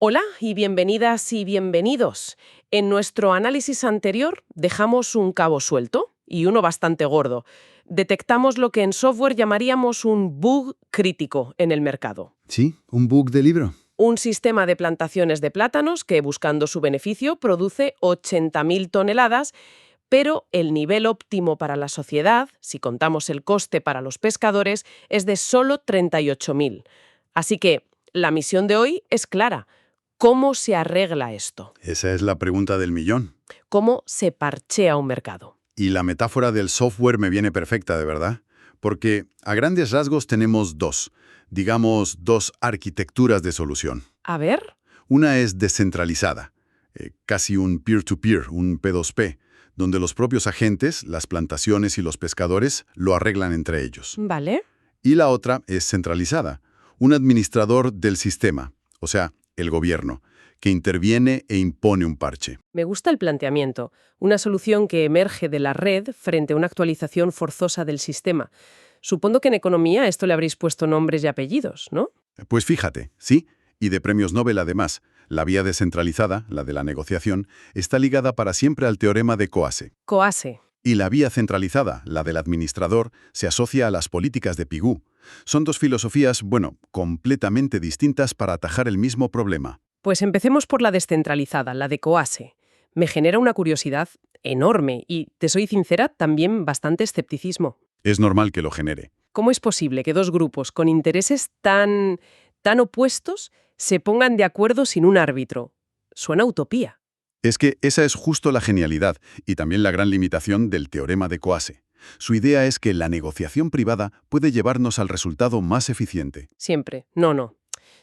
Hola y bienvenidas y bienvenidos. En nuestro análisis anterior dejamos un cabo suelto y uno bastante gordo. Detectamos lo que en software llamaríamos un bug crítico en el mercado. Sí, un bug de libro. Un sistema de plantaciones de plátanos que, buscando su beneficio, produce 80.000 toneladas, pero el nivel óptimo para la sociedad, si contamos el coste para los pescadores, es de solo 38.000. Así que la misión de hoy es clara. ¿Cómo se arregla esto? Esa es la pregunta del millón. ¿Cómo se parchea un mercado? Y la metáfora del software me viene perfecta, de verdad. Porque a grandes rasgos tenemos dos arquitecturas de solución. A ver. Una es descentralizada, casi un peer-to-peer, un P2P, donde los propios agentes, las plantaciones y los pescadores lo arreglan entre ellos. Vale. Y la otra es centralizada, un administrador del sistema, o sea, el gobierno, que interviene e impone un parche. Me gusta el planteamiento, una solución que emerge de la red frente a una actualización forzosa del sistema. Supongo que en economía esto le habréis puesto nombres y apellidos, ¿no? Pues fíjate, sí, y de premios Nobel además, la vía descentralizada, la de la negociación, está ligada para siempre al teorema de Coase. Coase. Y la vía centralizada, la del administrador, se asocia a las políticas de Pigou. Son dos filosofías, completamente distintas para atajar el mismo problema. Pues empecemos por la descentralizada, la de Coase. Me genera una curiosidad enorme y, te soy sincera, también bastante escepticismo. Es normal que lo genere. ¿Cómo es posible que dos grupos con intereses tan opuestos se pongan de acuerdo sin un árbitro? Suena a utopía. Es que esa es justo la genialidad y también la gran limitación del teorema de Coase. Su idea es que la negociación privada puede llevarnos al resultado más eficiente. Siempre. No.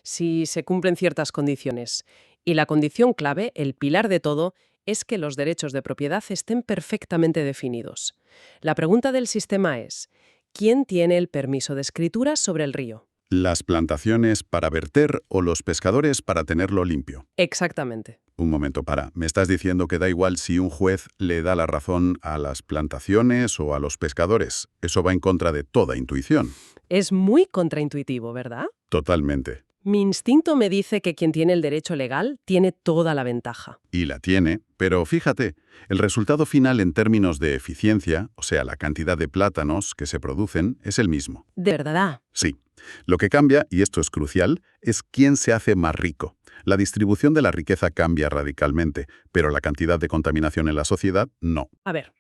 Si se cumplen ciertas condiciones. Y la condición clave, el pilar de todo, es que los derechos de propiedad estén perfectamente definidos. La pregunta del sistema es, ¿quién tiene el permiso de escritura sobre el río? Las plantaciones para verter o los pescadores para tenerlo limpio. Exactamente. Un momento, ¿me estás diciendo que da igual si un juez le da la razón a las plantaciones o a los pescadores? Eso va en contra de toda intuición. Es muy contraintuitivo, ¿verdad? Totalmente. Mi instinto me dice que quien tiene el derecho legal tiene toda la ventaja. Y la tiene, pero fíjate, el resultado final en términos de eficiencia, o sea, la cantidad de plátanos que se producen, es el mismo. ¿De verdad? Sí. Lo que cambia, y esto es crucial, es quién se hace más rico. La distribución de la riqueza cambia radicalmente, pero la cantidad de contaminación en la sociedad no. A ver,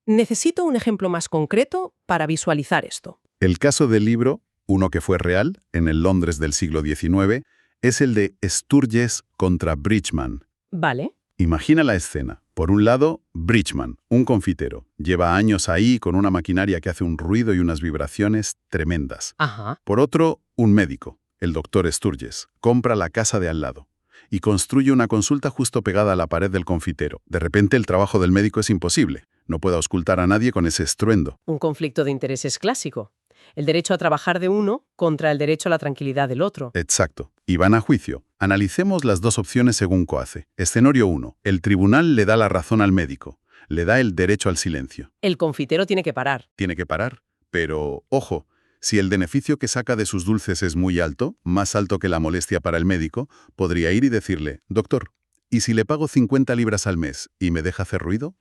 necesito un ejemplo más concreto para visualizar esto. El caso del libro, uno que fue real, en el Londres del siglo XIX, es el de Sturges contra Bridgman. Vale. Imagina la escena. Por un lado, Bridgman, un confitero. Lleva años ahí con una maquinaria que hace un ruido y unas vibraciones tremendas. Ajá. Por otro, un médico, el doctor Sturges, compra la casa de al lado y construye una consulta justo pegada a la pared del confitero. De repente el trabajo del médico es imposible. No puede auscultar a nadie con ese estruendo. Un conflicto de intereses clásico. El derecho a trabajar de uno contra el derecho a la tranquilidad del otro. Exacto. Y van a juicio. Analicemos las dos opciones según Coase. Escenario 1. El tribunal le da la razón al médico. Le da el derecho al silencio. El confitero tiene que parar. Tiene que parar. Pero, ojo, si el beneficio que saca de sus dulces es muy alto, más alto que la molestia para el médico, podría ir y decirle, doctor, ¿y si le pago 50 libras al mes y me deja hacer ruido?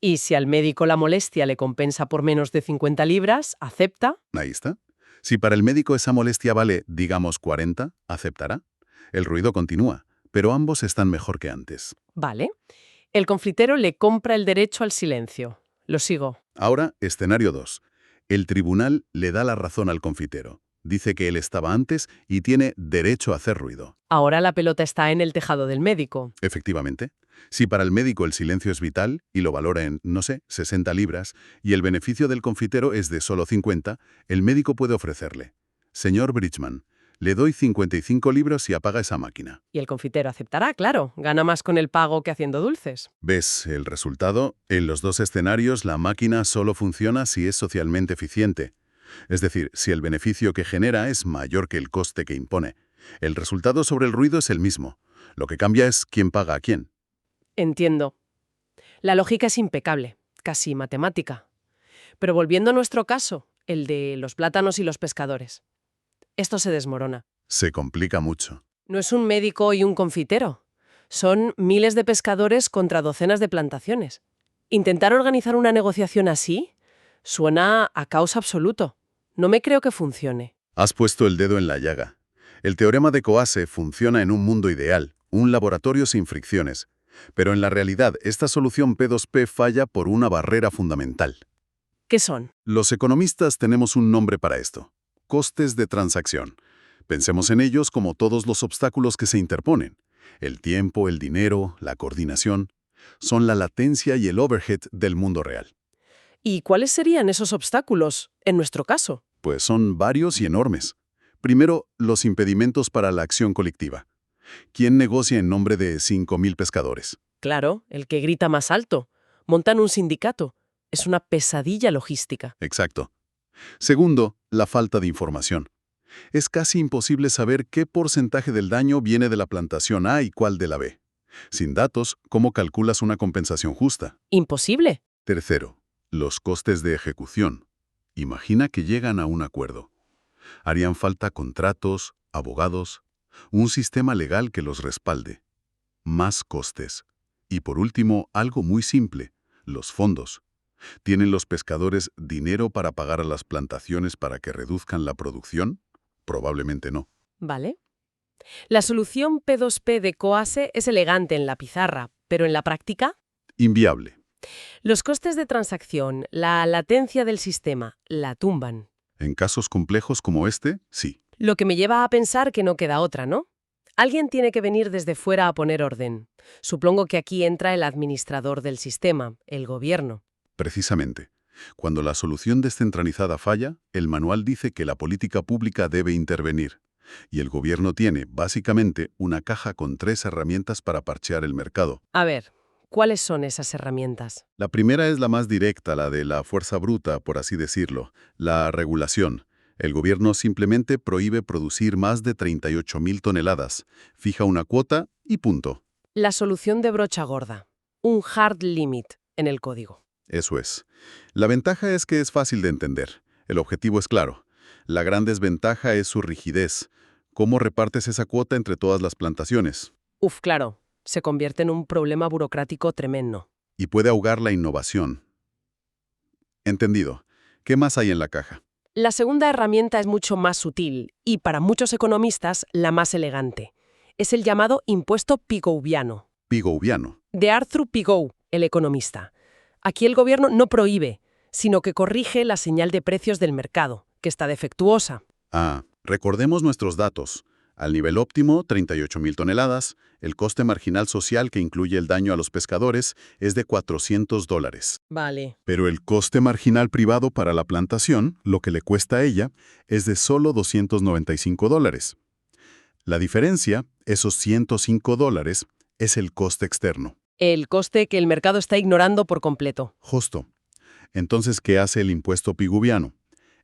Y si al médico la molestia le compensa por menos de 50 libras, acepta. Ahí está. Si para el médico esa molestia vale, digamos, 40, aceptará. El ruido continúa, pero ambos están mejor que antes. Vale. El confitero le compra el derecho al silencio. Lo sigo. Ahora, escenario 2. El tribunal le da la razón al confitero. Dice que él estaba antes y tiene derecho a hacer ruido. Ahora la pelota está en el tejado del médico. Efectivamente. Si para el médico el silencio es vital y lo valora en, 60 libras, y el beneficio del confitero es de solo 50, el médico puede ofrecerle: señor Bridgman, le doy 55 libras si apaga esa máquina. Y el confitero aceptará, claro. Gana más con el pago que haciendo dulces. ¿Ves el resultado? En los dos escenarios la máquina solo funciona si es socialmente eficiente. Es decir, si el beneficio que genera es mayor que el coste que impone. El resultado sobre el ruido es el mismo. Lo que cambia es quién paga a quién. Entiendo. La lógica es impecable, casi matemática. Pero volviendo a nuestro caso, el de los plátanos y los pescadores. Esto se desmorona. Se complica mucho. No es un médico y un confitero. Son miles de pescadores contra docenas de plantaciones. ¿Intentar organizar una negociación así? Suena a caos absoluto. No me creo que funcione. Has puesto el dedo en la llaga. El teorema de Coase funciona en un mundo ideal, un laboratorio sin fricciones. Pero en la realidad, esta solución P2P falla por una barrera fundamental. ¿Qué son? Los economistas tenemos un nombre para esto: costes de transacción. Pensemos en ellos como todos los obstáculos que se interponen. El tiempo, el dinero, la coordinación, son la latencia y el overhead del mundo real. ¿Y cuáles serían esos obstáculos, en nuestro caso? Pues son varios y enormes. Primero, los impedimentos para la acción colectiva. ¿Quién negocia en nombre de 5.000 pescadores? Claro, el que grita más alto. Montan un sindicato. Es una pesadilla logística. Exacto. Segundo, la falta de información. Es casi imposible saber qué porcentaje del daño viene de la plantación A y cuál de la B. Sin datos, ¿cómo calculas una compensación justa? Imposible. Tercero, los costes de ejecución. Imagina que llegan a un acuerdo. Harían falta contratos, abogados, un sistema legal que los respalde. Más costes. Y por último, algo muy simple, los fondos. ¿Tienen los pescadores dinero para pagar a las plantaciones para que reduzcan la producción? Probablemente no. Vale. La solución P2P de Coase es elegante en la pizarra, pero en la práctica, Inviable. los costes de transacción, la latencia del sistema, la tumban. En casos complejos como este, sí. Lo que me lleva a pensar que no queda otra, ¿no? Alguien tiene que venir desde fuera a poner orden. Supongo que aquí entra el administrador del sistema, el gobierno. Precisamente. Cuando la solución descentralizada falla, el manual dice que la política pública debe intervenir. Y el gobierno tiene, básicamente, una caja con 3 herramientas para parchear el mercado. A ver, ¿cuáles son esas herramientas? La primera es la más directa, la de la fuerza bruta, por así decirlo, la regulación. El gobierno simplemente prohíbe producir más de 38.000 toneladas, fija una cuota y punto. La solución de brocha gorda. Un hard limit en el código. Eso es. La ventaja es que es fácil de entender. El objetivo es claro. La gran desventaja es su rigidez. ¿Cómo repartes esa cuota entre todas las plantaciones? Uf, claro, se convierte en un problema burocrático tremendo. Y puede ahogar la innovación. Entendido. ¿Qué más hay en la caja? La segunda herramienta es mucho más sutil y, para muchos economistas, la más elegante. Es el llamado impuesto pigouviano, Pigouviano. de Arthur Pigou, el economista. Aquí el gobierno no prohíbe, sino que corrige la señal de precios del mercado, que está defectuosa. Recordemos nuestros datos. Al nivel óptimo, 38.000 toneladas, el coste marginal social que incluye el daño a los pescadores es de $400. Vale. Pero el coste marginal privado para la plantación, lo que le cuesta a ella, es de solo $295. La diferencia, esos $105, es el coste externo. El coste que el mercado está ignorando por completo. Justo. Entonces, ¿qué hace el impuesto pigouviano?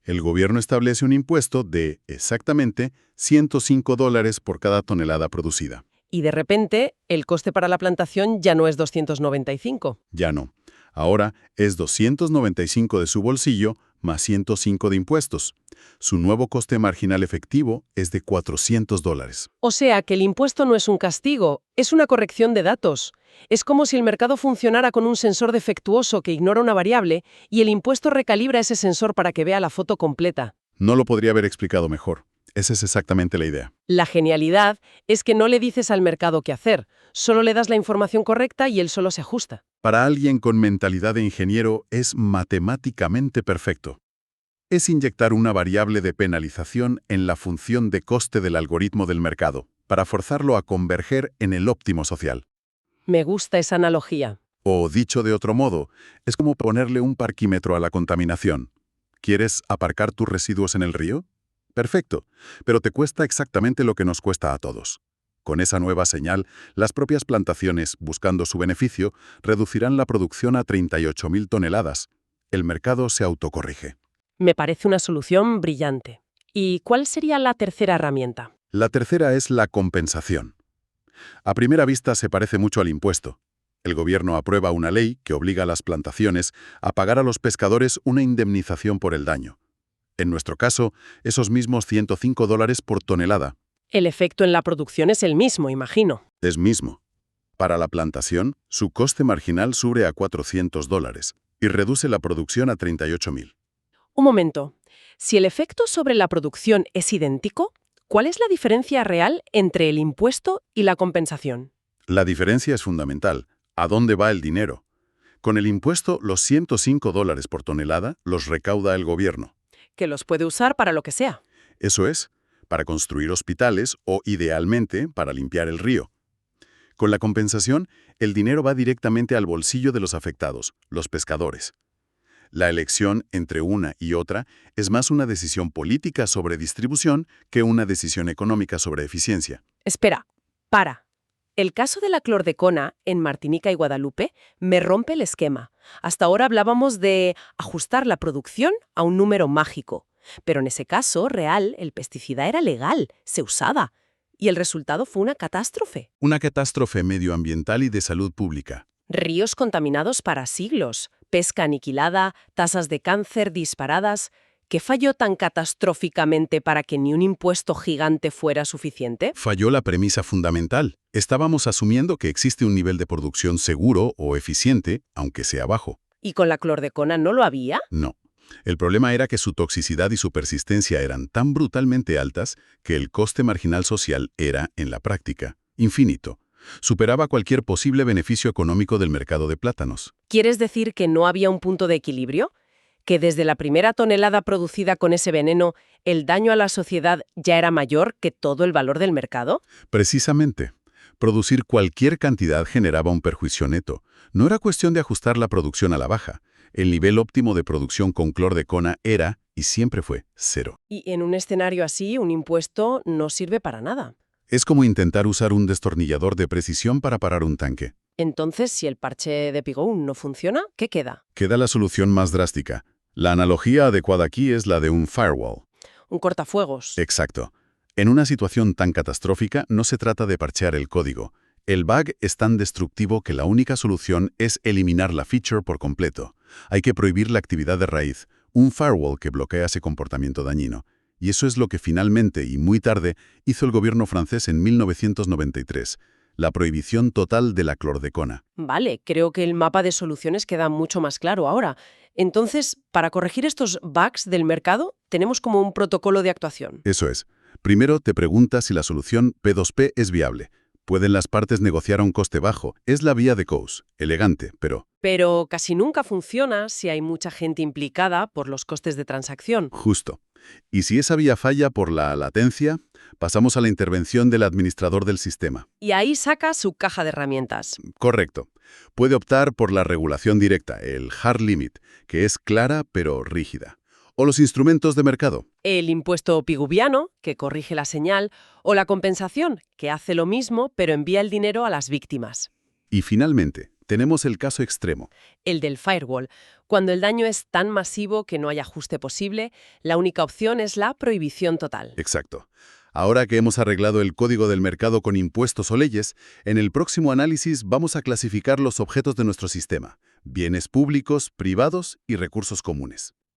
El gobierno establece un impuesto de, exactamente, $105 por cada tonelada producida. Y de repente, el coste para la plantación ya no es 295. Ya no. Ahora es 295 de su bolsillo más 105 de impuestos. Su nuevo coste marginal efectivo es de $400. O sea que el impuesto no es un castigo, es una corrección de datos. Es como si el mercado funcionara con un sensor defectuoso que ignora una variable y el impuesto recalibra ese sensor para que vea la foto completa. No lo podría haber explicado mejor. Esa es exactamente la idea. La genialidad es que no le dices al mercado qué hacer, solo le das la información correcta y él solo se ajusta. Para alguien con mentalidad de ingeniero es matemáticamente perfecto. Es inyectar una variable de penalización en la función de coste del algoritmo del mercado, para forzarlo a converger en el óptimo social. Me gusta esa analogía. O, dicho de otro modo, es como ponerle un parquímetro a la contaminación. ¿Quieres aparcar tus residuos en el río? Perfecto, pero te cuesta exactamente lo que nos cuesta a todos. Con esa nueva señal, las propias plantaciones, buscando su beneficio, reducirán la producción a 38.000 toneladas. El mercado se autocorrige. Me parece una solución brillante. ¿Y cuál sería la tercera herramienta? La tercera es la compensación. A primera vista se parece mucho al impuesto. El gobierno aprueba una ley que obliga a las plantaciones a pagar a los pescadores una indemnización por el daño. En nuestro caso, esos mismos $105 por tonelada. El efecto en la producción es el mismo, imagino. Es mismo. Para la plantación, su coste marginal sube a $400 y reduce la producción a 38.000. Un momento. Si el efecto sobre la producción es idéntico, ¿cuál es la diferencia real entre el impuesto y la compensación? La diferencia es fundamental. ¿A dónde va el dinero? Con el impuesto, los $105 por tonelada los recauda el gobierno. Que los puede usar para lo que sea. Eso es, para construir hospitales o, idealmente, para limpiar el río. Con la compensación, el dinero va directamente al bolsillo de los afectados, los pescadores. La elección entre una y otra es más una decisión política sobre distribución que una decisión económica sobre eficiencia. Espera, para. El caso de la clordecona en Martinica y Guadalupe me rompe el esquema. Hasta ahora hablábamos de ajustar la producción a un número mágico. Pero en ese caso real, el pesticida era legal, se usaba. Y el resultado fue una catástrofe. Una catástrofe medioambiental y de salud pública. Ríos contaminados para siglos, pesca aniquilada, tasas de cáncer disparadas. ¿Qué falló tan catastróficamente para que ni un impuesto gigante fuera suficiente? Falló la premisa fundamental. Estábamos asumiendo que existe un nivel de producción seguro o eficiente, aunque sea bajo. ¿Y con la clordecona no lo había? No. El problema era que su toxicidad y su persistencia eran tan brutalmente altas que el coste marginal social era, en la práctica, infinito. Superaba cualquier posible beneficio económico del mercado de plátanos. ¿Quieres decir que no había un punto de equilibrio? ¿Que desde la primera tonelada producida con ese veneno, el daño a la sociedad ya era mayor que todo el valor del mercado? Precisamente. Producir cualquier cantidad generaba un perjuicio neto. No era cuestión de ajustar la producción a la baja. El nivel óptimo de producción con clordecona era, y siempre fue, cero. Y en un escenario así, un impuesto no sirve para nada. Es como intentar usar un destornillador de precisión para parar un tanque. Entonces, si el parche de Pigou no funciona, ¿qué queda? Queda la solución más drástica. La analogía adecuada aquí es la de un firewall. Un cortafuegos. Exacto. En una situación tan catastrófica no se trata de parchear el código. El bug es tan destructivo que la única solución es eliminar la feature por completo. Hay que prohibir la actividad de raíz, un firewall que bloquea ese comportamiento dañino. Y eso es lo que finalmente, y muy tarde, hizo el gobierno francés en 1993. La prohibición total de la clordecona. Vale, creo que el mapa de soluciones queda mucho más claro ahora. Entonces, para corregir estos bugs del mercado, tenemos como un protocolo de actuación. Eso es. Primero te preguntas si la solución P2P es viable. Pueden las partes negociar a un coste bajo. Es la vía de Coase. Elegante, pero... Pero casi nunca funciona si hay mucha gente implicada por los costes de transacción. Justo. Y si esa vía falla por la latencia, pasamos a la intervención del administrador del sistema. Y ahí saca su caja de herramientas. Correcto. Puede optar por la regulación directa, el hard limit, que es clara pero rígida. O los instrumentos de mercado. El impuesto piguviano, que corrige la señal, o la compensación, que hace lo mismo pero envía el dinero a las víctimas. Y finalmente, tenemos el caso extremo. El del firewall. Cuando el daño es tan masivo que no hay ajuste posible, la única opción es la prohibición total. Exacto. Ahora que hemos arreglado el código del mercado con impuestos o leyes, en el próximo análisis vamos a clasificar los objetos de nuestro sistema: bienes públicos, privados y recursos comunes.